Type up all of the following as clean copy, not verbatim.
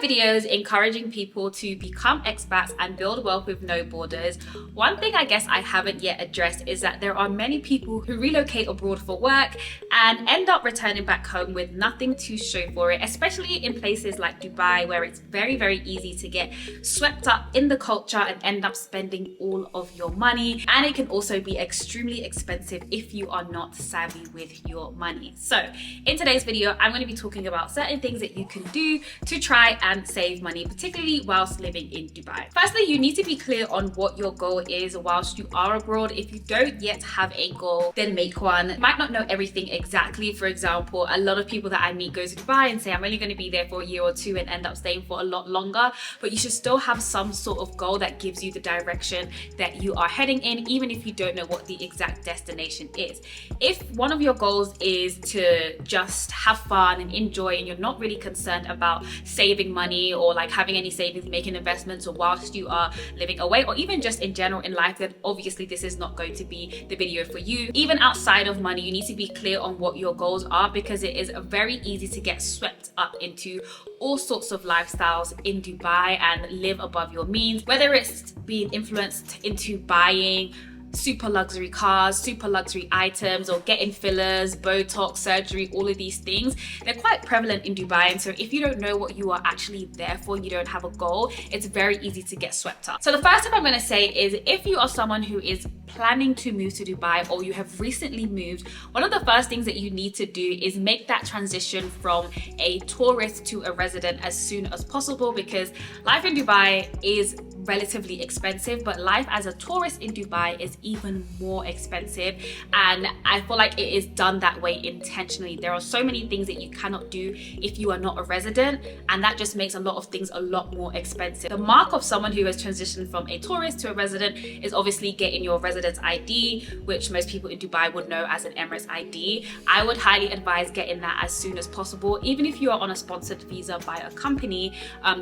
videos encouraging people to become expats and build wealth with no borders, one thing I guess I haven't yet addressed is that there are many people who relocate abroad for work and end up returning back home with nothing to show for it, especially in places like Dubai, where it's very, very easy to get swept up in the culture and end up spending all of your money. And it can also be extremely expensive if you are not savvy with your money. So in today's video, I'm going to be talking about certain things that you can do to try and save money, particularly whilst living in Dubai. Firstly, you need to be clear on what your goal is whilst you are abroad. If you don't yet have a goal, then make one. You might not know everything exactly. For example, a lot of people that I meet go to Dubai and say, I'm only going to be there for a year or two, and end up staying for a lot longer. But you should still have some sort of goal that gives you the direction that you are heading in, even if you don't know what the exact destination is. If one of your goals is to just have fun and enjoy, and you're not really concerned about saving money or like having any savings, making investments, or whilst you are living away, or even just in general in life, then obviously this is not going to be the video for you. Even outside of money, you need to be clear on what your goals are, because it is very easy to get swept up into all sorts of lifestyles in Dubai and live above your means, whether it's being influenced into buying super luxury cars, super luxury items, or getting fillers, Botox, surgery, all of these things. They're quite prevalent in Dubai, and so if you don't know what you are actually there for, you don't have a goal, it's very easy to get swept up. So the first tip I'm going to say is, if you are someone who is planning to move to Dubai, or you have recently moved, one of the first things that you need to do is make that transition from a tourist to a resident as soon as possible, because life in Dubai is relatively expensive, but life as a tourist in Dubai is even more expensive, and I feel like it is done that way intentionally. There are so many things that you cannot do if you are not a resident, and that just makes a lot of things a lot more expensive. The mark of someone who has transitioned from a tourist to a resident is obviously getting your residence ID, which most people in Dubai would know as an Emirates ID. I would highly advise getting that as soon as possible. Even if you are on a sponsored visa by a company,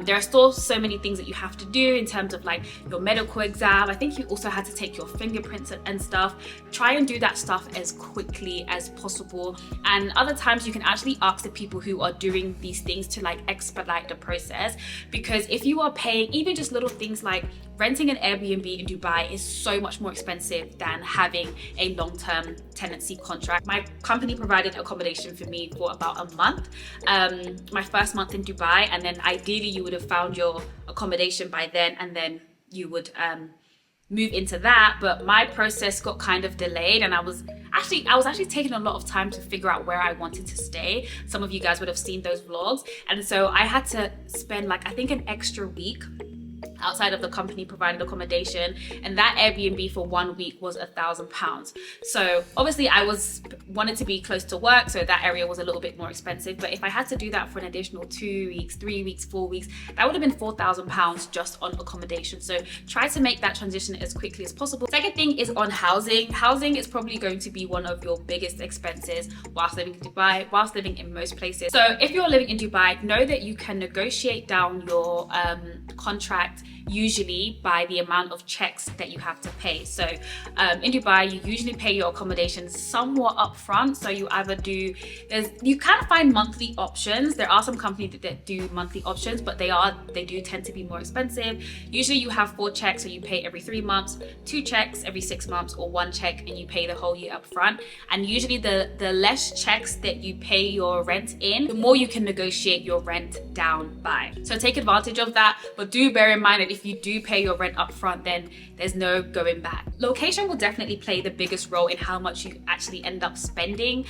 there are still so many things that you have to do in terms of like your medical exam. I think you also had to take your fingerprints and stuff. Try and do that stuff as quickly as possible, and other times you can actually ask the people who are doing these things to like expedite the process, because if you are paying even just little things like renting an Airbnb in Dubai is so much more expensive than having a long-term tenancy contract. My company provided accommodation for me for about a month, my first month in Dubai, and then ideally you would have found your accommodation by then, and then you would move into that. But my process got kind of delayed, and I was actually taking a lot of time to figure out where I wanted to stay. Some of you guys would have seen those vlogs, and so I had to spend like, I think, an extra week outside of the company provided accommodation, and that Airbnb for 1 week was £1,000. So obviously I wanted to be close to work, so that area was a little bit more expensive, but if I had to do that for an additional 2 weeks, 3 weeks, 4 weeks, that would have been £4,000 just on accommodation. So try to make that transition as quickly as possible. Second thing is on housing. Housing is probably going to be one of your biggest expenses whilst living in Dubai, whilst living in most places. So if you're living in Dubai, know that you can negotiate down your contract usually by the amount of checks that you have to pay. So in Dubai, you usually pay your accommodation somewhat upfront. So you either do, you can find monthly options. There are some companies that do monthly options, but they do tend to be more expensive. Usually you have 4 checks, so you pay every 3 months, 2 checks every 6 months, or 1 check and you pay the whole year upfront. And usually the less checks that you pay your rent in, the more you can negotiate your rent down by. So take advantage of that, but do bear in mind that if you do pay your rent up front, then there's no going back. Location will definitely play the biggest role in how much you actually end up spending,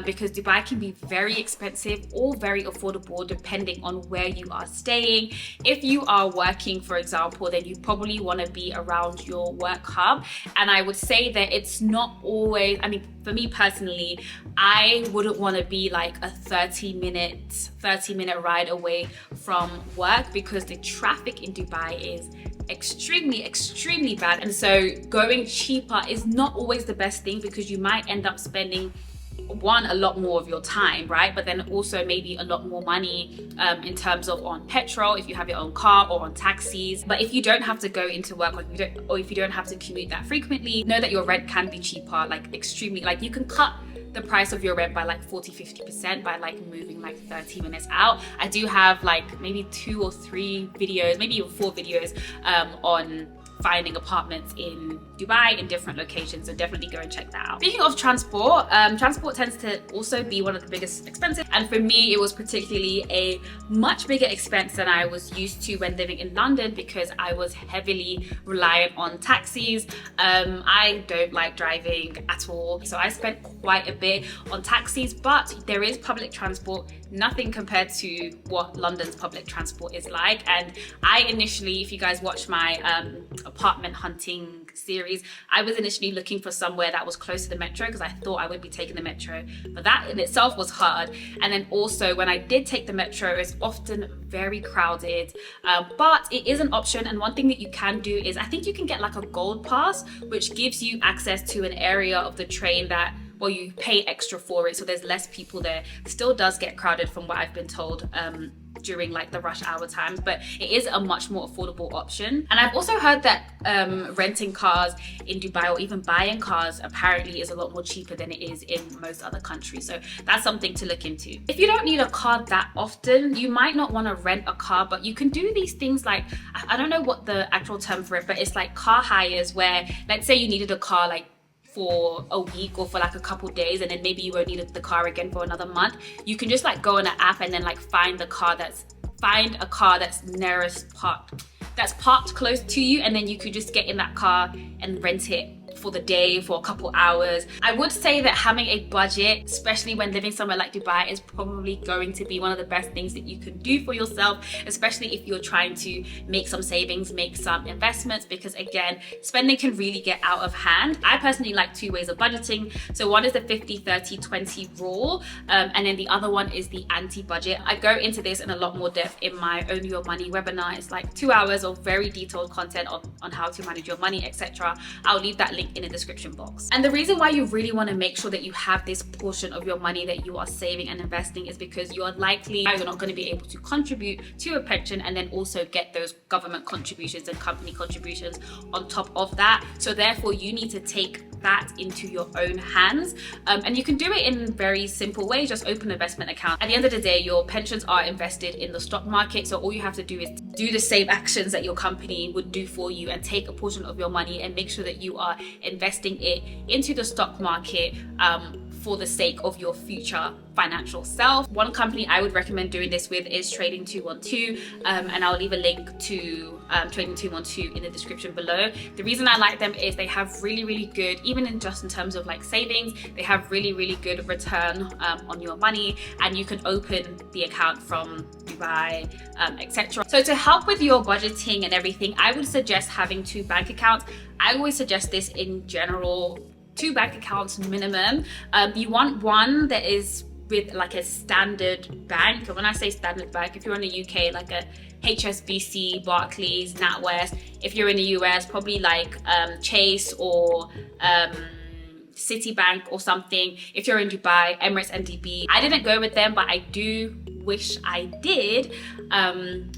because Dubai can be very expensive or very affordable depending on where you are staying. If you are working, for example, then you probably want to be around your work hub, and I would say that it's not always, I mean, for me personally, I wouldn't want to be like a 30-minute ride away from work, because the traffic in Dubai is extremely bad, and so going cheaper is not always the best thing, because you might end up spending a lot more of your time, right? But then also maybe a lot more money in terms of on petrol if you have your own car, or on taxis. But if you don't have to go into work, or if you don't have to commute that frequently, know that your rent can be cheaper, like extremely, like you can cut the price of your rent by like 40-50% by like moving like 30 minutes out. I do have like maybe 2 or 3 videos, maybe even 4 videos on finding apartments in Dubai in different locations, so definitely go and check that out. Speaking of transport, transport tends to also be one of the biggest expenses, and for me it was particularly a much bigger expense than I was used to when living in London, because I was heavily reliant on taxis. I don't like driving at all, so I spent quite a bit on taxis, but there is public transport, nothing compared to what London's public transport is like. And I initially, if you guys watch my apartment hunting series, I was initially looking for somewhere that was close to the metro because I thought I would be taking the metro, but that in itself was hard. And then also when I did take the metro, it's often very crowded, but it is an option. And one thing that you can do is, I think you can get like a gold pass, which gives you access to an area of the train that, well, you pay extra for it, so there's less people there. Still does get crowded from what I've been told during like the rush hour times, but it is a much more affordable option. And I've also heard that renting cars in Dubai, or even buying cars, apparently is a lot more cheaper than it is in most other countries, so that's something to look into. If you don't need a car that often, you might not want to rent a car, but you can do these things like, I don't know what the actual term for it, but it's like car hires, where let's say you needed a car like for a week or for like a couple days, and then maybe you won't need the car again for another month. You can just like go on an app and then like find a car that's nearest parked, that's parked close to you, and then you could just get in that car and rent it for the day for a couple hours. I would say that having a budget, especially when living somewhere like Dubai, is probably going to be one of the best things that you can do for yourself, especially if you're trying to make some savings, make some investments, because again, spending can really get out of hand. I personally like 2 ways of budgeting. So one is the 50-30-20 rule, and then the other one is the anti-budget. I go into this in a lot more depth in my Own Your Money webinar. It's like 2 hours of very detailed content on how to manage your money, etc. I'll leave that link in the description box. And the reason why you really want to make sure that you have this portion of your money that you are saving and investing is because you're not going to be able to contribute to a pension and then also get those government contributions and company contributions on top of that. So therefore you need to take that into your own hands, and you can do it in very simple ways. Just open an investment account. At the end of the day, your pensions are invested in the stock market, so all you have to do is do the same actions that your company would do for you and take a portion of your money and make sure that you are investing it into the stock market for the sake of your future financial self. One company I would recommend doing this with is Trading 212, and I'll leave a link to Trading 212 in the description below. The reason I like them is they have really good, even in terms of like savings, they have really good return on your money, and you can open the account from Dubai, etc. So to help with your budgeting and everything, I would suggest having 2 bank accounts. I always suggest this in general, 2 bank accounts minimum. You want one that is with like a standard bank. And when I say standard bank, if you're in the UK, like a HSBC, Barclays, NatWest. If you're in the US, probably like Chase or Citibank or something. If you're in Dubai, Emirates NDB. I didn't go with them, but I do wish I did,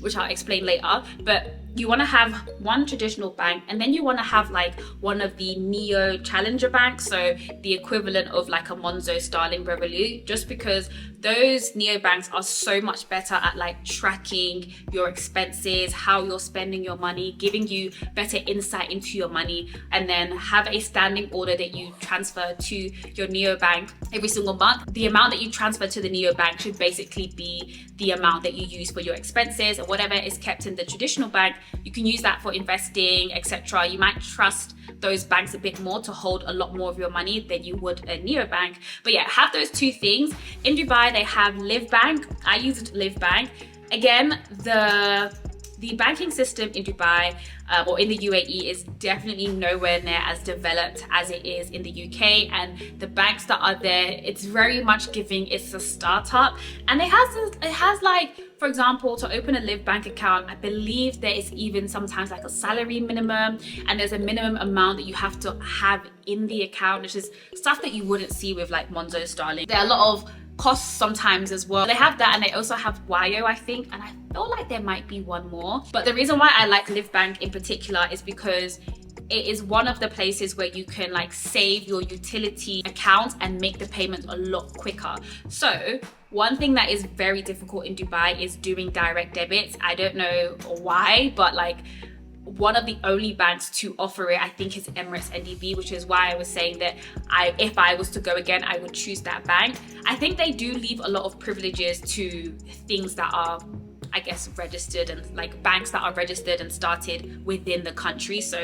which I'll explain later. But you want to have one traditional bank, and then you want to have like one of the neo challenger banks, so the equivalent of like a Monzo, Starling, Revolut, just because those neo banks are so much better at like tracking your expenses, how you're spending your money, giving you better insight into your money. And then have a standing order that you transfer to your neo bank every single month. The amount that you transfer to the neo bank should basically be the amount that you use for your expenses, and whatever is kept in the traditional bank, you can use that for investing, etc. You might trust those banks a bit more to hold a lot more of your money than you would a neobank. But yeah, have those 2 things. In Dubai, they have Live Bank. I used Live Bank. Again, the banking system in Dubai or in the UAE is definitely nowhere near as developed as it is in the UK, and the banks that are there, it's very much giving it's a startup. And it has like, for example, to open a Live Bank account, I believe there is even sometimes like a salary minimum, and there's a minimum amount that you have to have in the account, which is stuff that you wouldn't see with like Monzo, Starling. There are a lot of costs sometimes as well. They have that, and they also have Wayo, I think, and I feel like there might be one more. But the reason why I like Live Bank in particular is because it is one of the places where you can like save your utility account and make the payments a lot quicker. So one thing that is very difficult in Dubai is doing direct debits. I don't know why, but like one of the only banks to offer it, I think, is Emirates NDB, which is why I was saying that if I was to go again, I would choose that bank. I think they do leave a lot of privileges to things that are, I guess, registered, and like banks that are registered and started within the country. So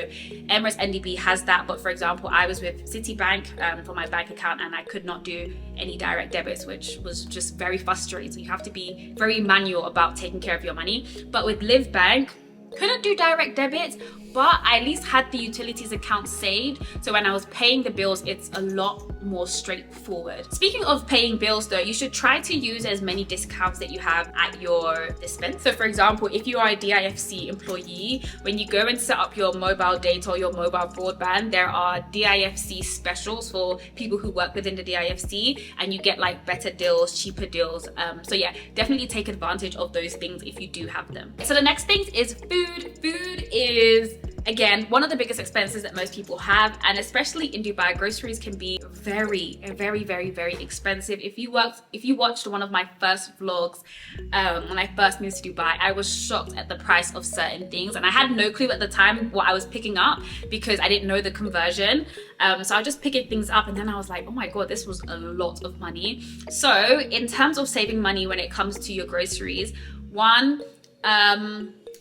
Emirates NDB has that, but for example, I was with Citibank for my bank account and I could not do any direct debits, which was just very frustrating. So you have to be very manual about taking care of your money. But with Live Bank, couldn't do direct debits, but I at least had the utilities account saved. So when I was paying the bills, it's a lot more straightforward. Speaking of paying bills though, you should try to use as many discounts that you have at your dispense. So for example, if you are a DIFC employee, when you go and set up your mobile data or your mobile broadband, there are DIFC specials for people who work within the DIFC, and you get like better deals, cheaper deals. So yeah, definitely take advantage of those things if you do have them. So the next thing is food. Food is, again, one of the biggest expenses that most people have, and especially in Dubai, groceries can be very expensive. If you watched one of my first vlogs when I first moved to Dubai, I was shocked at the price of certain things, and I had no clue at the time what I was picking up because I didn't know the conversion. So I was just picking things up, and then I was like, oh my god, this was a lot of money. So in terms of saving money when it comes to your groceries, one,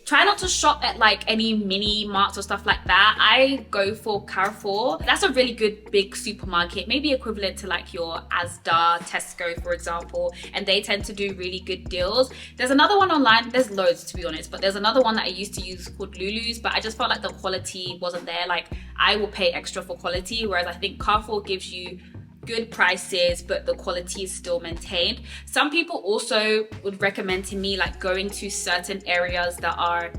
try not to shop at like any mini marts or stuff like that. I go for Carrefour. That's a really good big supermarket, maybe equivalent to like your Asda, Tesco, for example, and they tend to do really good deals. There's another one online, there's loads to be honest, but there's another one that I used to use called Lulu's, but I just felt like the quality wasn't there. Like I will pay extra for quality, whereas I think Carrefour gives you good prices, but the quality is still maintained. Some people also would recommend to me like going to certain areas that are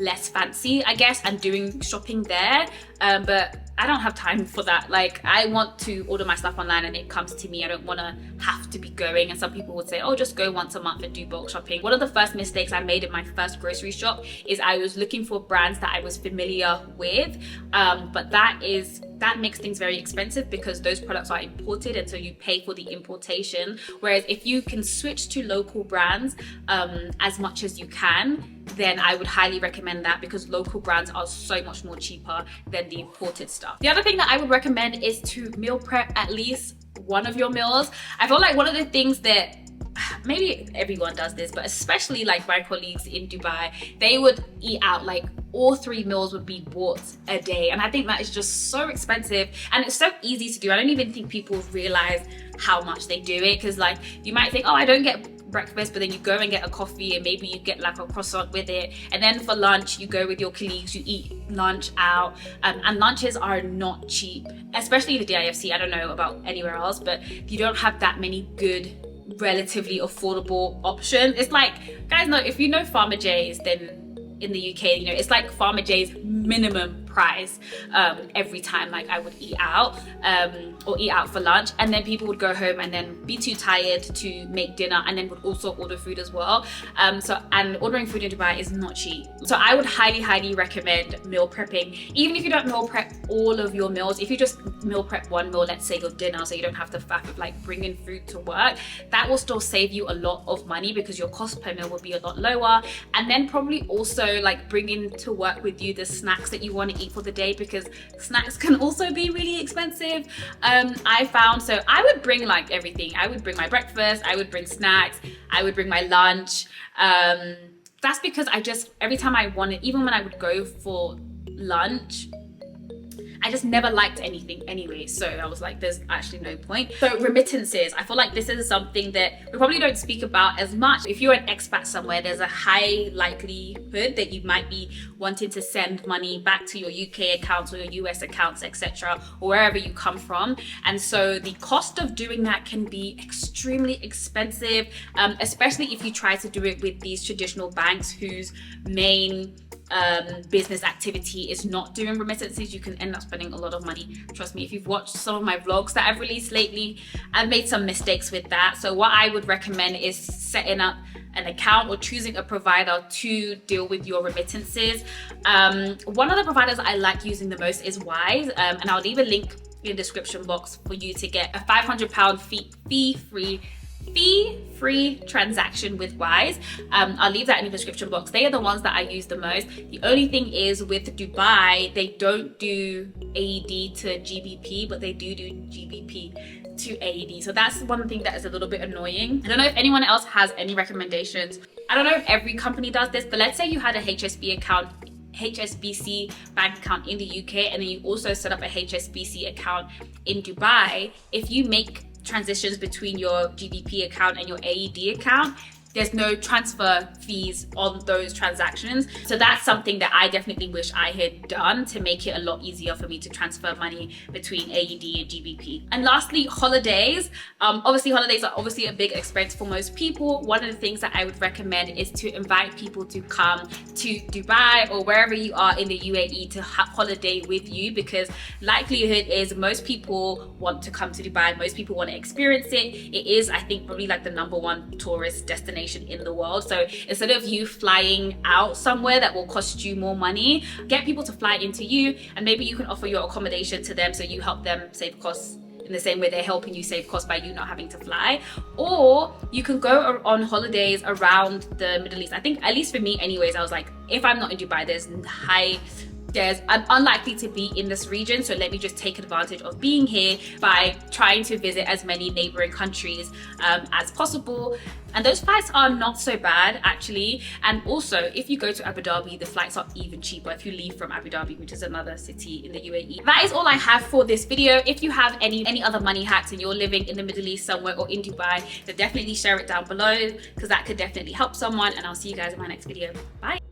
less fancy, I guess, and doing shopping there. But I don't have time for that. Like I want to order my stuff online and it comes to me. I don't want to have to be going. And some people would say, oh, just go once a month and do bulk shopping. One of the first mistakes I made in my first grocery shop is I was looking for brands that I was familiar with, but that makes things very expensive because those products are imported, and so you pay for the importation. Whereas if you can switch to local brands as much as you can, then I would highly recommend that, because local brands are so much more cheaper than the imported stuff. The other thing that I would recommend is to meal prep at least one of your meals. I feel like one of the things that maybe everyone does this, but especially like my colleagues in Dubai, they would eat out, like all 3 meals would be bought a day, and I think that is just so expensive, and it's so easy to do. I don't even think people realize how much they do it, because like you might think, oh, I don't get breakfast, but then you go and get a coffee and maybe you get like a croissant with it, and then for lunch you go with your colleagues, you eat lunch out, and lunches are not cheap, especially the DIFC. I don't know about anywhere else, but you don't have that many good, relatively affordable options. It's like, guys know, if you know Farmer J's, then in the UK, you know, it's like Farmer J's minimum price every time like I would eat out or eat out for lunch, and then people would go home and then be too tired to make dinner, and then would also order food as well. And ordering food in Dubai is not cheap, so I would highly recommend meal prepping. Even if you don't meal prep all of your meals, if you just meal prep one meal, let's say your dinner, so you don't have to faff of like bringing food to work, that will still save you a lot of money because your cost per meal will be a lot lower. And then probably also like bringing to work with you the snacks that you want to eat for the day, because snacks can also be really expensive. I found, so I would bring like everything. I would bring my breakfast, I would bring snacks, I would bring my lunch. That's because I just, every time I wanted, even when I would go for lunch, I just never liked anything anyway, so I was like, there's actually no point. So remittances, I feel like this is something that we probably don't speak about as much. If you're an expat somewhere, there's a high likelihood that you might be wanting to send money back to your UK accounts or your US accounts, etc., or wherever you come from. And so the cost of doing that can be extremely expensive, especially if you try to do it with these traditional banks whose main business activity is not doing remittances, you can end up spending a lot of money. Trust me, if you've watched some of my vlogs that I've released lately, I've made some mistakes with that. So what I would recommend is setting up an account or choosing a provider to deal with your remittances. One of the providers I like using the most is Wise, and I'll leave a link in the description box for you to get a £500 fee-free transaction with Wise. I'll leave that in the description box. They are the ones that I use the most. The only thing is with Dubai, they don't do AED to GBP, but they do GBP to AED. So that's one thing that is a little bit annoying. I don't know if anyone else has any recommendations. I don't know if every company does this, but let's say you had a HSBC bank account in the UK, and then you also set up a HSBC account in Dubai. If you make transitions between your GBP account and your AED account, there's no transfer fees on those transactions. So that's something that I definitely wish I had done to make it a lot easier for me to transfer money between AED and GBP. And lastly, holidays. Obviously, holidays are obviously a big expense for most people. One of the things that I would recommend is to invite people to come to Dubai or wherever you are in the UAE to holiday with you, because likelihood is most people want to come to Dubai. Most people want to experience it. It is, I think, probably like the #1 tourist destination in the world. So instead of you flying out somewhere that will cost you more money, get people to fly into you, and maybe you can offer your accommodation to them so you help them save costs in the same way they're helping you save costs by you not having to fly. Or you can go on holidays around the Middle East. I think, at least for me anyways, I was like, if I'm not in Dubai, I'm unlikely to be in this region, so let me just take advantage of being here by trying to visit as many neighboring countries as possible. And those flights are not so bad, actually. And also, if you go to Abu Dhabi, the flights are even cheaper if you leave from Abu Dhabi, which is another city in the UAE. That is all I have for this video. If you have any other money hacks and you're living in the Middle East somewhere or in Dubai, then definitely share it down below, because that could definitely help someone. And I'll see you guys in my next video. Bye.